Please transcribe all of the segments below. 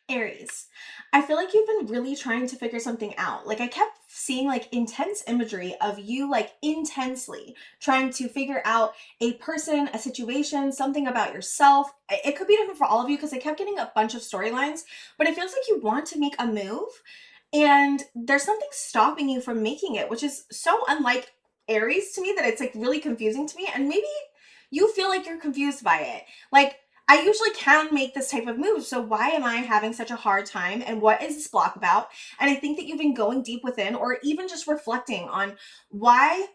Aries, I feel like you've been really trying to figure something out. Like I kept seeing like intense imagery of you like intensely trying to figure out a person, a situation, something about yourself. It could be different for all of you because I kept getting a bunch of storylines, but it feels like you want to make a move and there's something stopping you from making it, which is so unlike Aries to me that it's like really confusing to me. And maybe you feel like you're confused by it. Like I usually can make this type of move. So why am I having such a hard time? And what is this block about? And I think that you've been going deep within or even just reflecting on why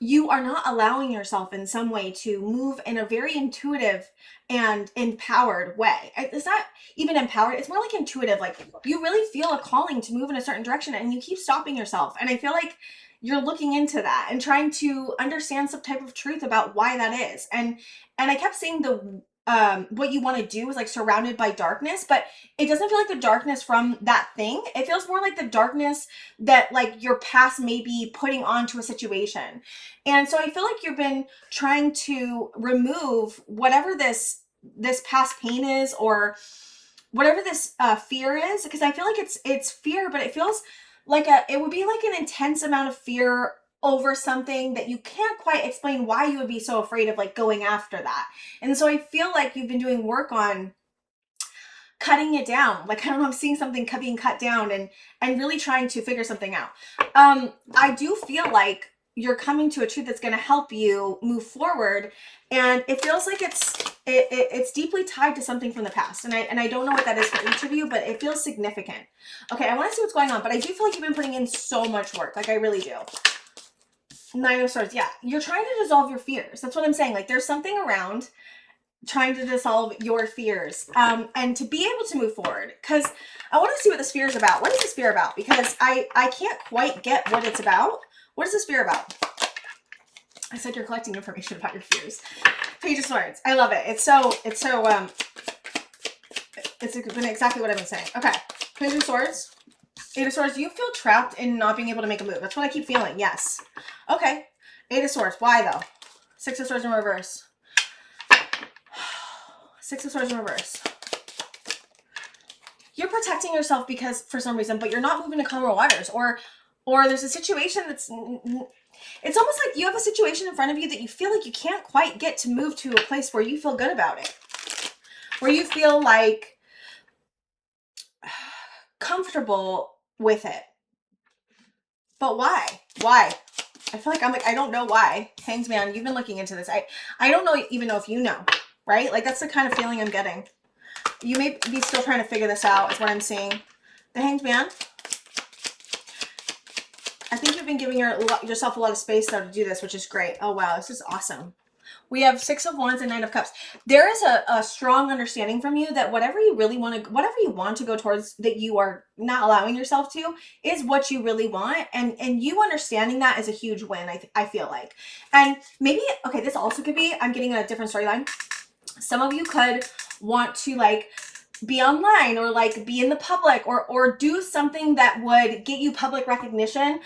you are not allowing yourself in some way to move in a very intuitive and empowered way. It's not even empowered, it's more like intuitive. Like you really feel a calling to move in a certain direction and you keep stopping yourself. And I feel like you're looking into that and trying to understand some type of truth about why that is. And I kept saying the what you want to do is like surrounded by darkness, but it doesn't feel like the darkness from that thing. It feels more like the darkness that like your past may be putting onto a situation. And so I feel like you've been trying to remove whatever this past pain is or whatever this fear is, because I feel like it's fear, but it feels like it would be like an intense amount of fear over something that you can't quite explain why you would be so afraid of like going after that. And so I feel like you've been doing work on cutting it down. Like I don't know, I'm seeing something being cut down and really trying to figure something out. I do feel like you're coming to a truth that's going to help you move forward, and it feels like it's deeply tied to something from the past, and I don't know what that is for each of you, but it feels significant. Okay, I want to see what's going on, but I do feel like you've been putting in so much work. Like I really do. Nine of Swords. Yeah, you're trying to dissolve your fears. That's what I'm saying. Like there's something around trying to dissolve your fears and to be able to move forward, because I want to see what this fear is about. What is this fear about? Because I can't quite get what it's about. What is this fear about? I said you're collecting information about your fears. Page of Swords. I love it. It's been exactly what I've been saying. Okay, Page of Swords. Eight of Swords. You feel trapped in not being able to make a move. That's what I keep feeling. Yes. Okay. Eight of Swords. Why though? Six of Swords in reverse. Six of Swords in reverse. You're protecting yourself because for some reason, but you're not moving to calmer waters, or there's a situation that's, it's almost like you have a situation in front of you that you feel like you can't quite get to move to a place where you feel good about it, where you feel like comfortable with it. But why? Why? I feel like I don't know why. Hanged Man, you've been looking into this. I don't even know if you know, right? Like that's the kind of feeling I'm getting. You may be still trying to figure this out is what I'm seeing. The Hanged Man. I think you've been giving yourself a lot of space though to do this, which is great. Oh wow, this is awesome. We have Six of Wands and Nine of Cups. There is a strong understanding from you that whatever you want to go towards that you are not allowing yourself to is what you really want. And you understanding that is a huge win, I feel like. And maybe, okay, this also could be, I'm getting a different storyline. Some of you could want to like be online or like be in the public or do something that would get you public recognition.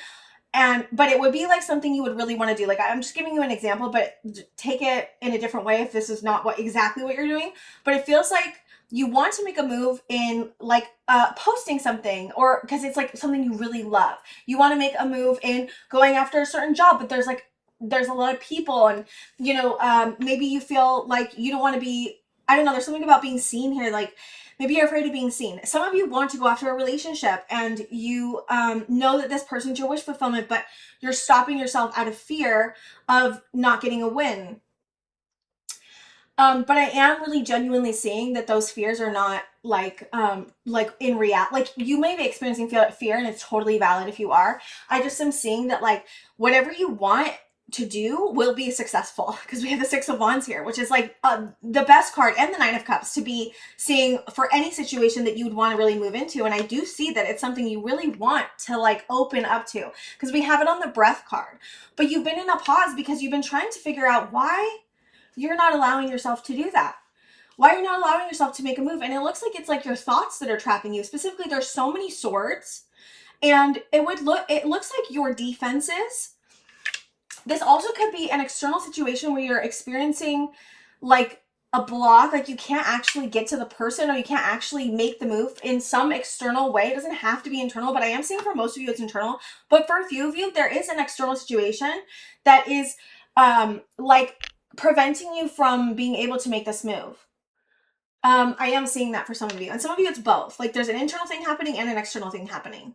But it would be like something you would really want to do. Like I'm just giving you an example, but take it in a different way if this is not exactly what you're doing. But it feels like you want to make a move in like posting something, or because it's like something you really love. You want to make a move in going after a certain job, but there's a lot of people, and you know, maybe you feel like you don't want to be, I don't know, there's something about being seen here. Like maybe you're afraid of being seen. Some of you want to go after a relationship and you know that this person's your wish fulfillment, but you're stopping yourself out of fear of not getting a win. But I am really genuinely seeing that those fears are not like in reality. Like you may be experiencing fear and it's totally valid if you are. I just am seeing that like whatever you want to do will be successful, because we have the Six of Wands here, which is like the best card, and the Nine of Cups to be seeing for any situation that you would want to really move into. And I do see that it's something you really want to like open up to, because we have it on the Breath card. But you've been in a pause because you've been trying to figure out why you're not allowing yourself to do that. Why you're not allowing yourself to make a move. And it looks like it's like your thoughts that are trapping you. Specifically, there's so many swords, and it looks like your defenses. This also could be an external situation where you're experiencing like a block, like you can't actually get to the person, or you can't actually make the move in some external way. It doesn't have to be internal, but I am seeing for most of you it's internal. But for a few of you, there is an external situation that is like preventing you from being able to make this move. I am seeing that for some of you, and some of you it's both. Like there's an internal thing happening and an external thing happening.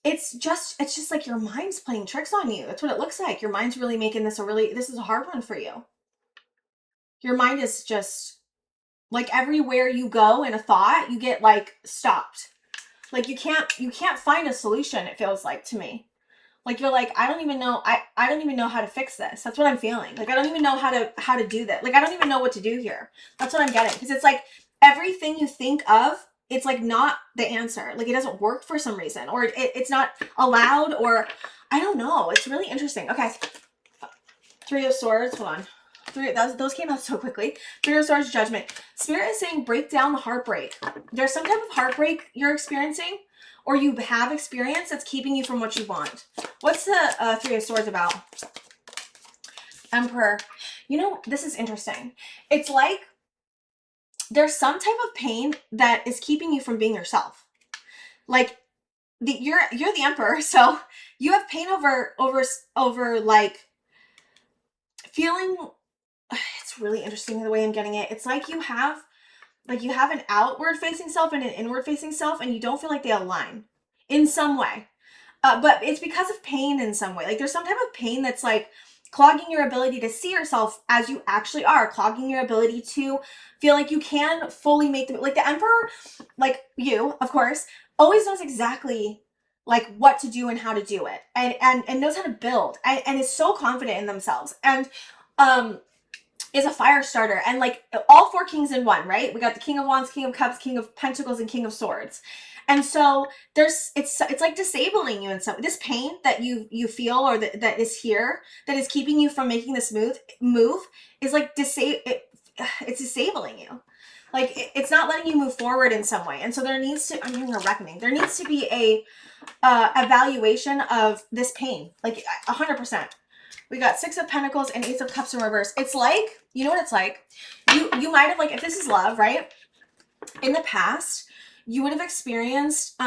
It's just like your mind's playing tricks on you. That's what it looks like. Your mind's really making this this is a hard one for you. Your mind is just like, everywhere you go in a thought, you get like stopped. Like you can't find a solution, it feels like to me. Like you're like, I don't even know how to fix this. That's what I'm feeling. Like I don't even know how to do that. Like I don't even know what to do here. That's what I'm getting. Because it's like everything you think of, it's like not the answer. Like it doesn't work for some reason, or it's not allowed, or I don't know. It's really interesting. Okay. Three of Swords. Hold on. Those came out so quickly. Three of Swords, Judgment. Spirit is saying break down the heartbreak. There's some type of heartbreak you're experiencing, or you have experienced, that's keeping you from what you want. What's the Three of Swords about? Emperor. You know, this is interesting. It's like there's some type of pain that is keeping you from being yourself. Like you're the Emperor, so you have pain over like feeling. It's really interesting the way I'm getting it. It's like you have an outward facing self and an inward facing self, and you don't feel like they align in some way. But it's because of pain in some way. Like there's some type of pain that's like clogging your ability to see yourself as you actually are, clogging your ability to feel like you can fully make the, like the Emperor, like you, of course, always knows exactly like what to do and how to do it, and knows how to build, and is so confident in themselves, and is a fire starter, and like all four kings in one, right? We got the King of Wands, King of Cups, King of Pentacles, and King of Swords. And so it's like disabling you in some, this pain that you feel, or that is here, that is keeping you from making this move is like it's disabling you. Like it's not letting you move forward in some way. And so there needs to, I'm hearing a reckoning. There needs to be a evaluation of this pain, like 100%. We got Six of Pentacles and Ace of Cups in reverse. It's like, you know what it's like? You might have, like, if this is love, right? In the past, you would have experienced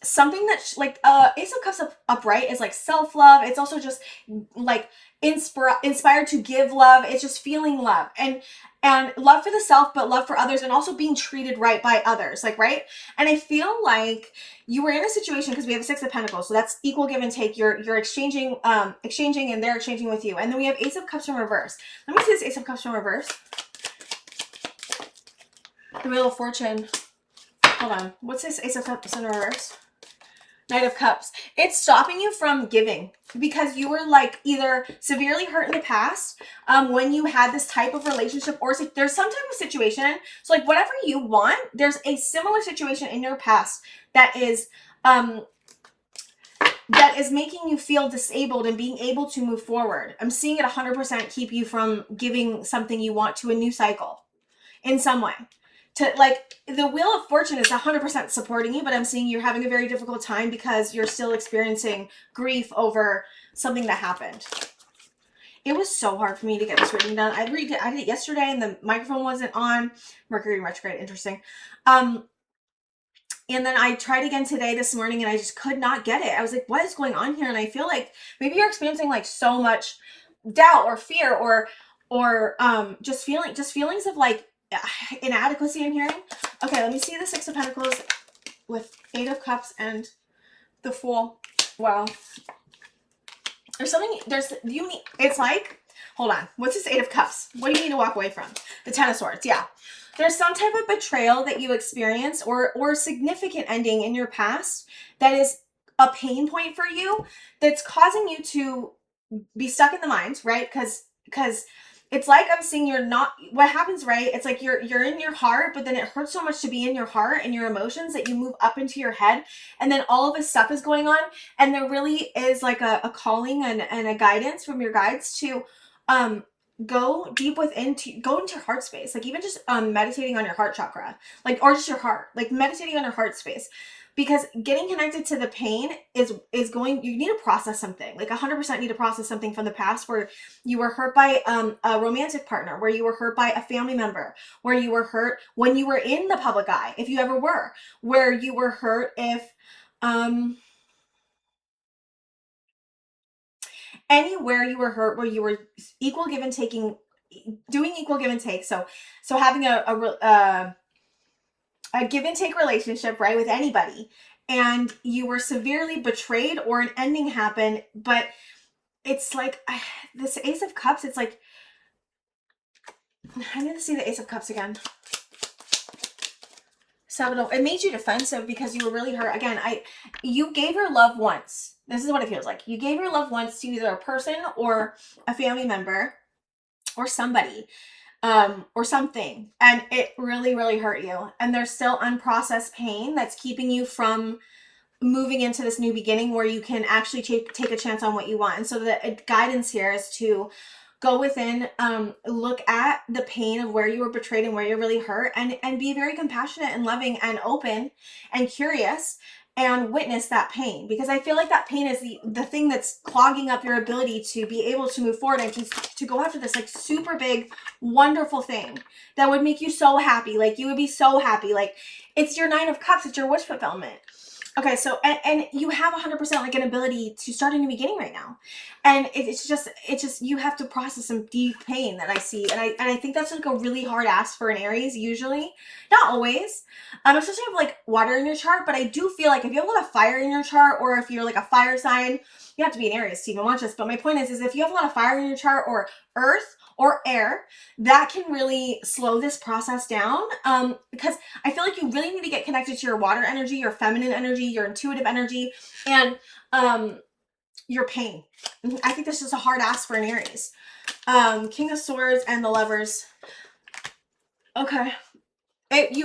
something that like Ace of Cups upright is like self-love. It's also just like inspired to give love. It's just feeling love and love for the self, but love for others, and also being treated right by others, like, right? And I feel like you were in a situation, because we have a Six of Pentacles, so that's equal give and take. You're exchanging and they're exchanging with you. And then we have Ace of Cups in reverse. Let me see this Ace of Cups in reverse. The Wheel of Fortune. Hold on. What's this Ace of Cups in reverse? Knight of Cups. It's stopping you from giving, because you were like either severely hurt in the past when you had this type of relationship, or there's some type of situation. So like whatever you want, there's a similar situation in your past that is making you feel disabled and being able to move forward. I'm seeing it 100% keep you from giving something you want to a new cycle in some way. To like the Wheel of Fortune is 100% supporting you, but I'm seeing you're having a very difficult time because you're still experiencing grief over something that happened. It was so hard for me to get this reading done. I did it yesterday and the microphone wasn't on. Mercury retrograde, interesting. And then I tried again today, this morning, and I just could not get it. I was like, what is going on here? And I feel like maybe you're experiencing like so much doubt or fear or just feelings of like inadequacy, I'm hearing. Okay, let me see the Six of Pentacles with Eight of Cups and the Fool. Wow. It's like, hold on. What's this Eight of Cups? What do you need to walk away from? The Ten of Swords, yeah. There's some type of betrayal that you experienced, or significant ending in your past that is a pain point for you, that's causing you to be stuck in the mind, right? Because it's like I'm seeing you're not, what happens, right? It's like you're in your heart, but then it hurts so much to be in your heart and your emotions that you move up into your head, and then all of this stuff is going on, and there really is like a calling and a guidance from your guides to go deep within, to go into your heart space, like even just meditating on your heart chakra, like, or just your heart, like meditating on your heart space. because getting connected to the pain is going, you need to process something, like 100% need to process something from the past where you were hurt by a romantic partner, where you were hurt by a family member, where you were hurt when you were in the public eye, if you ever were, where you were hurt if anywhere you were hurt where you were equal give and taking, doing equal give and take. So having a give and take relationship, right, with anybody, and you were severely betrayed or an ending happened, but it's like this Ace of Cups, it's like, I need to see the Ace of Cups again. So it made you defensive because you were really hurt. Again, you gave your love once. This is what it feels like. You gave your love once to either a person or a family member or somebody, or something, and it really, really hurt you. And there's still unprocessed pain that's keeping you from moving into this new beginning where you can actually take a chance on what you want. And so the guidance here is to go within, look at the pain of where you were betrayed and where you're really hurt, and be very compassionate and loving and open and curious and witness that pain, because I feel like that pain is the thing that's clogging up your ability to be able to move forward and to go after this like super big, wonderful thing that would make you so happy. Like you would be so happy. Like it's your 9 of Cups. It's your wish fulfillment. Okay, so, and you have 100% like an ability to start a new beginning right now. And it's just, you have to process some deep pain that I see. And I think that's like a really hard ask for an Aries usually. Not always. Especially if you have like water in your chart, but I do feel like if you have a lot of fire in your chart, or if you're like a fire sign, you have to be an Aries to even watch this. But my point is if you have a lot of fire in your chart, or earth or air, that can really slow this process down, because I feel like you really need to get connected to your water energy, your feminine energy, your intuitive energy, and your pain. I think this is a hard ask for an Aries. King of Swords and the Lovers. Okay.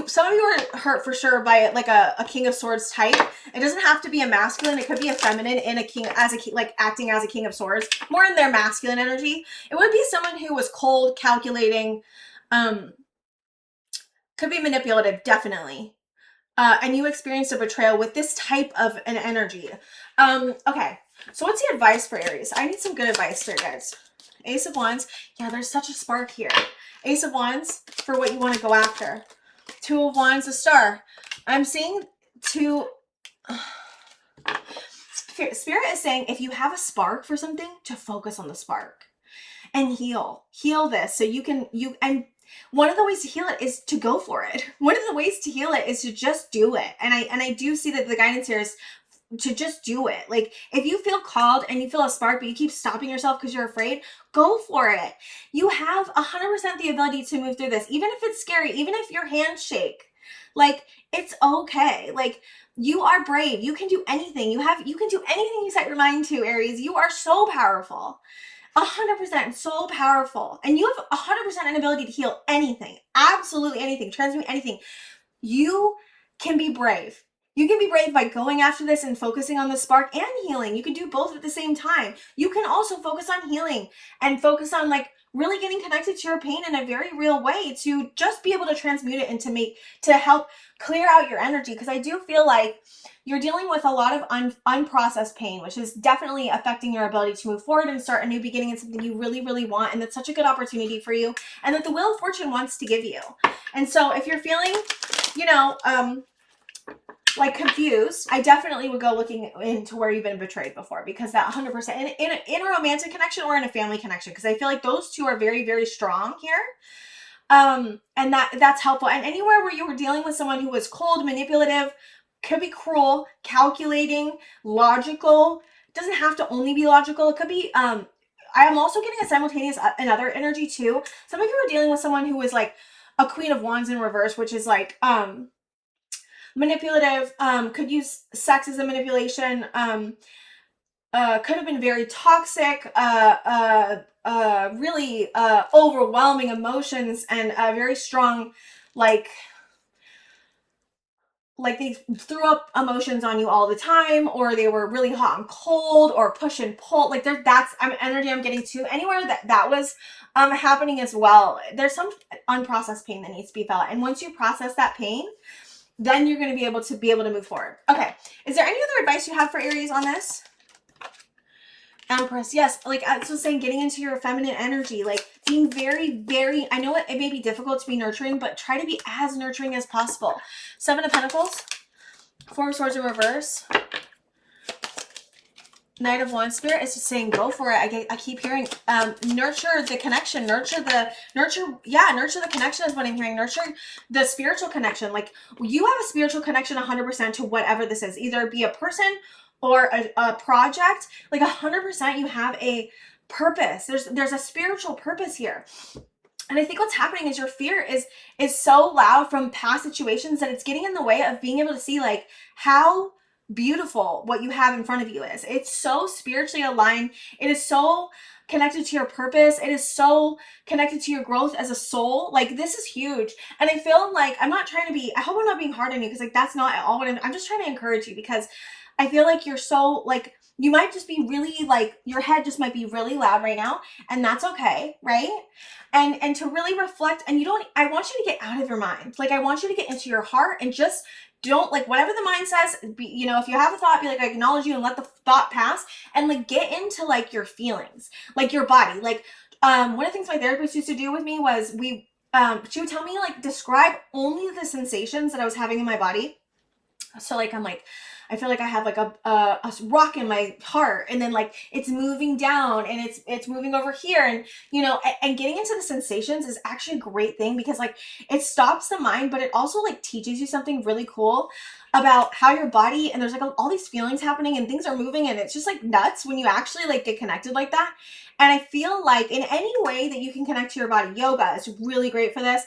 Some of you are hurt for sure by like a King of Swords type. It doesn't have to be a masculine. It could be a feminine in a king, like acting as a King of Swords, more in their masculine energy. It would be someone who was cold, calculating, could be manipulative, definitely. And you experienced a betrayal with this type of an energy. Okay, so what's the advice for Aries? I need some good advice here, guys. Ace of Wands. Yeah, there's such a spark here. Ace of Wands for what you want to go after. 2 of Wands, a Star. I'm seeing two. Spirit is saying if you have a spark for something, to focus on the spark and heal this, so and one of the ways to heal it is to go for it. One of the ways to heal it is to just do it. And I do see that the guidance here is to just do it. Like if you feel called and you feel a spark, but you keep stopping yourself because you're afraid, go for it. You have 100% the ability to move through this, even if it's scary, even if your hands shake. Like it's okay. Like you are brave. You can do anything. You can do anything you set your mind to, Aries. You are so powerful. 100% so powerful. And you have 100% an ability to heal anything. Absolutely anything. Transmute anything. You can be brave. You can be brave by going after this and focusing on the spark and healing. You can do both at the same time. You can also focus on healing and focus on like really getting connected to your pain in a very real way to just be able to transmute it and to help clear out your energy. Because I do feel like you're dealing with a lot of unprocessed pain, which is definitely affecting your ability to move forward and start a new beginning and something you really, really want. And that's such a good opportunity for you, and that the Wheel of Fortune wants to give you. And so if you're feeling, like confused, I definitely would go looking into where you've been betrayed before, because that 100% in a romantic connection or in a family connection, because I feel like those two are very, very strong here. And that's helpful. And anywhere where you were dealing with someone who was cold, manipulative, could be cruel, calculating, logical. It doesn't have to only be logical. It could be, I am also getting a simultaneous another energy too. Some of you are dealing with someone who is like a Queen of Wands in reverse, which is like, manipulative, could use sex as a manipulation, could have been very toxic, really overwhelming emotions, and very strong, like they threw up emotions on you all the time, or they were really hot and cold, or push and pull. Like that's energy I'm getting to. Anywhere that was happening as well, there's some unprocessed pain that needs to be felt. And once you process that pain, then you're going to be able to move forward. Okay. Is there any other advice you have for Aries on this? Empress, yes, like I was saying, getting into your feminine energy, like being very, very, I know it may be difficult to be nurturing, but try to be as nurturing as possible. Seven of Pentacles, Four of Swords in reverse, Knight of Wands. Spirit is just saying, go for it. I keep hearing, nurture the connection, nurture the connection is what I'm hearing. Nurture the spiritual connection. Like you have a spiritual connection 100% to whatever this is, either it be a person or a project. Like 100% you have a purpose. There's a spiritual purpose here. And I think what's happening is your fear is so loud from past situations that it's getting in the way of being able to see like how beautiful what you have in front of you is. It's so spiritually aligned. It is so connected to your purpose. It is so connected to your growth as a soul. Like this is huge. And I feel like I hope I'm not being hard on you, because like that's not at all what I'm just trying to encourage you, because I feel like you're so like, you might just be really like, your head just might be really loud right now, and that's okay, right? And to really reflect, and I want you to get out of your mind. Like I want you to get into your heart and just don't, like, whatever the mind says, if you have a thought, be like, I acknowledge you and let the thought pass, and like get into like your feelings, like your body. Like one of the things my therapist used to do with me was she would tell me like describe only the sensations that I was having in my body. So like I'm like, I feel like I have like a rock in my heart, and then like it's moving down and it's moving over here, and and getting into the sensations is actually a great thing, because like it stops the mind, but it also like teaches you something really cool about how your body, and there's like all these feelings happening and things are moving, and it's just like nuts when you actually like get connected like that. And I feel like in any way that you can connect to your body, yoga is really great for this.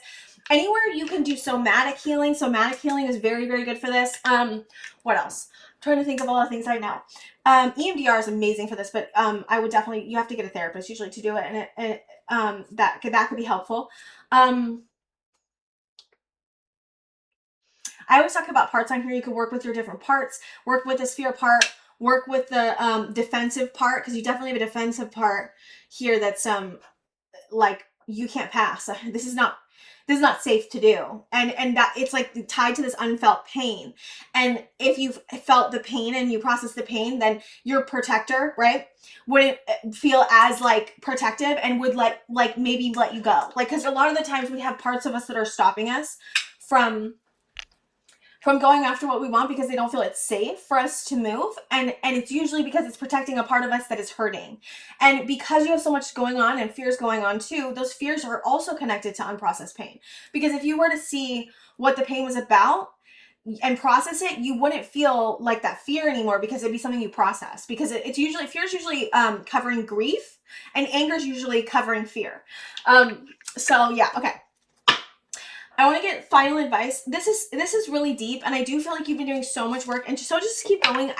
Anywhere you can do somatic healing is very, very good for this. What else? I'm trying to think of all the things right now. EMDR is amazing for this, but I would definitely, you have to get a therapist usually to do it, and that could be helpful. I always talk about parts on here. You can work with your different parts, work with the sphere part, work with the defensive part, because you definitely have a defensive part here that's like you can't pass. This is not safe to do, and that it's like tied to this unfelt pain. And if you've felt the pain and you process the pain, then your protector, right, wouldn't feel as like protective and would like maybe let you go, like, because a lot of the times we have parts of us that are stopping us from going after what we want, because they don't feel it's safe for us to move. And it's usually because it's protecting a part of us that is hurting. And because you have so much going on and fears going on too, those fears are also connected to unprocessed pain. Because if you were to see what the pain was about and process it, you wouldn't feel like that fear anymore, because it'd be something you process. Because it's usually, fear is usually covering grief, and anger is usually covering fear. So yeah, okay. I want to get final advice. This is really deep, and I do feel like you've been doing so much work, and just keep going.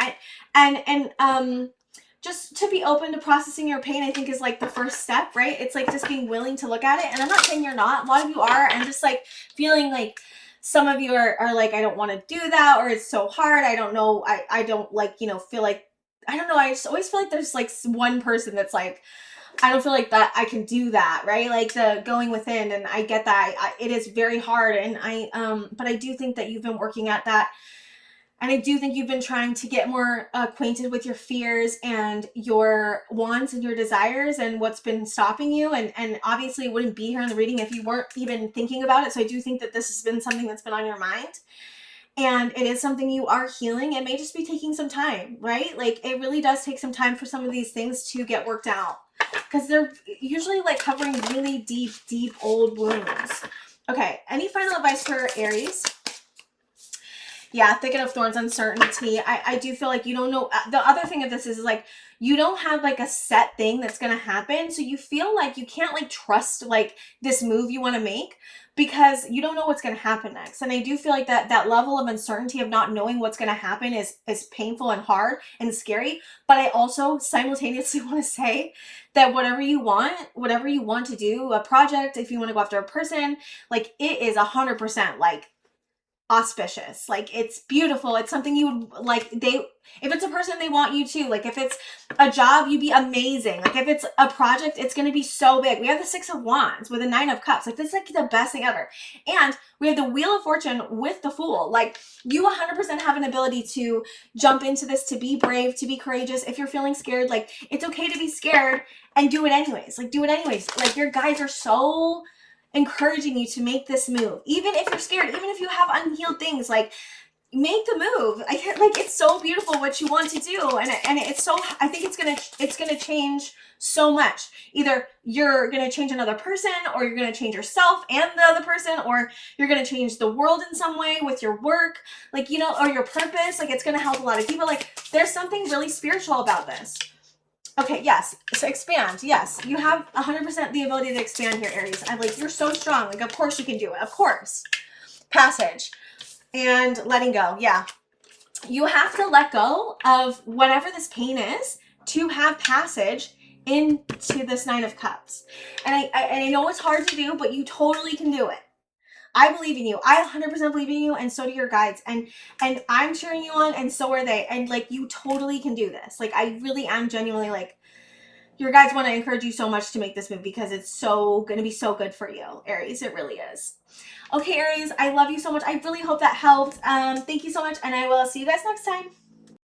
Just to be open to processing your pain, I think, is like the first step, right? It's like just being willing to look at it. And I'm not saying you're not. A lot of you are, and just like feeling like some of you are like, I don't want to do that, or it's so hard. I don't know. I don't like, feel like, I don't know. I just always feel like there's like one person that's like, I don't feel like that I can do that, right? Like the going within, and I get that it is very hard, and but I do think that you've been working at that, and I do think you've been trying to get more acquainted with your fears and your wants and your desires and what's been stopping you, and obviously it wouldn't be here in the reading if you weren't even thinking about it. So I do think that this has been something that's been on your mind. And it is something you are healing. It may just be taking some time, right? Like it really does take some time for some of these things to get worked out, because they're usually like covering really deep, deep old wounds. Okay, any final advice for Aries? Yeah, thicket of thorns, uncertainty. I do feel like you don't know. The other thing of this is like, you don't have like a set thing that's going to happen. So you feel like you can't like trust like this move you want to make, because you don't know what's going to happen next. And I do feel like that level of uncertainty of not knowing what's going to happen is painful and hard and scary. But I also simultaneously want to say that whatever you want to do, a project, if you want to go after a person, like it is 100% like auspicious. Like, it's beautiful. It's something you would like. If it's a person, they want you to. Like, if it's a job, you'd be amazing. Like, if it's a project, it's going to be so big. We have the Six of Wands with the Nine of Cups. Like, this is like the best thing ever. And we have the Wheel of Fortune with the Fool. Like, you 100% have an ability to jump into this, to be brave, to be courageous. If you're feeling scared, like, it's okay to be scared and do it anyways. Like, do it anyways. Like, your guides are so encouraging you to make this move. Even if you're scared, even if you have unhealed things, like, make the move. Like, it's so beautiful what you want to do, and it's so, I think it's gonna change so much. Either you're gonna change another person, or you're gonna change yourself and the other person, or you're gonna change the world in some way with your work, like, you know, or your purpose. Like, it's gonna help a lot of people. Like, there's something really spiritual about this. Okay, yes. So expand. Yes, you have 100% the ability to expand here, Aries. I'm like, you're so strong. Like, of course you can do it. Of course. Passage and letting go. Yeah. You have to let go of whatever this pain is to have passage into this Nine of Cups. And I know it's hard to do, but you totally can do it. I believe in you. I 100% believe in you, and so do your guides. And I'm cheering you on, and so are they. And like, you totally can do this. Like, I really am genuinely like, your guides want to encourage you so much to make this move, because it's so going to be so good for you, Aries. It really is. Okay, Aries, I love you so much. I really hope that helped. Thank you so much, and I will see you guys next time.